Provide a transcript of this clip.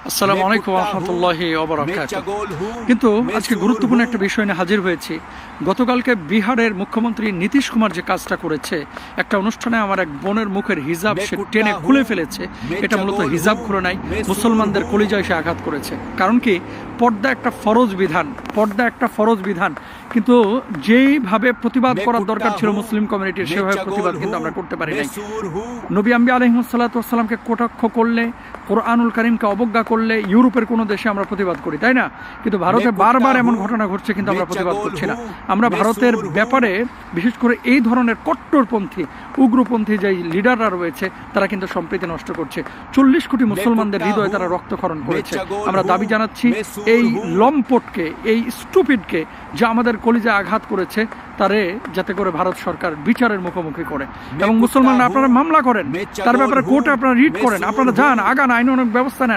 আসসালামু আলাইকুম ওয়া রাহমাতুল্লাহি ওয়া বারাকাতুহু। কিন্তু আজকে গুরুত্বপূর্ণ একটা বিষয় নিয়ে হাজির হয়েছি। গতকালকে বিহারের মুখ্যমন্ত্রী নীতিশ কুমার যে কাজটা করেছে, একটা অনুষ্ঠানে আমার এক বোনের মুখের হিজাব সে টেনে খুলে ফেলেছে। এটা মূলত হিজাব খুলে নাই, মুসলমানদের কলিজায় সে আঘাত করেছে। কারণ কি, পর্দা একটা ফরজ বিধান, পর্দা একটা ফরজ বিধান। কিন্তু যেইভাবে প্রতিবাদ করার দরকার ছিল মুসলিম কমিউনিটির, সেভাবে প্রতিবাদ কিন্তু আমরা করতে পারি নাই। নবী আম্বিয়া আলাইহিস সালাতু ওয়াস সালামকে কটাক্ষ করলে, কোরআনুল কারীমকে অবজ্ঞা করলে ইউরোপের কোনো দেশে আমরা প্রতিবাদ করি, তাই না? কিন্তু ভারতে বারবার এমন ঘটনা ঘটছে, কিন্তু আমরা প্রতিবাদ করছি না। আমরা ভারতের ব্যাপারে বিশেষ করে এই ধরনের কট্টরপন্থী, উগ্রপন্থী যে লিডাররা রয়েছে, তারা কিন্তু সম্প্রীতি নষ্ট করছে। 40 কোটি মুসলমানদের হৃদয়ে তারা রক্তক্ষরণ করেছে। আমরা দাবি জানাচ্ছি এই লম্পটকে, এই স্টুপিডকে, যা আমাদের কলিজায় আঘাত করেছে, তারে যাতে করে ভারত সরকার বিচারের মুখোমুখি করে। এবং মুসলমানরা আপনারা মামলা করেন, তার ব্যাপারে কোর্টে আপনারা রিট করেন, আপনারা যান, আগান, আইনানুগ ব্যবস্থা নেন।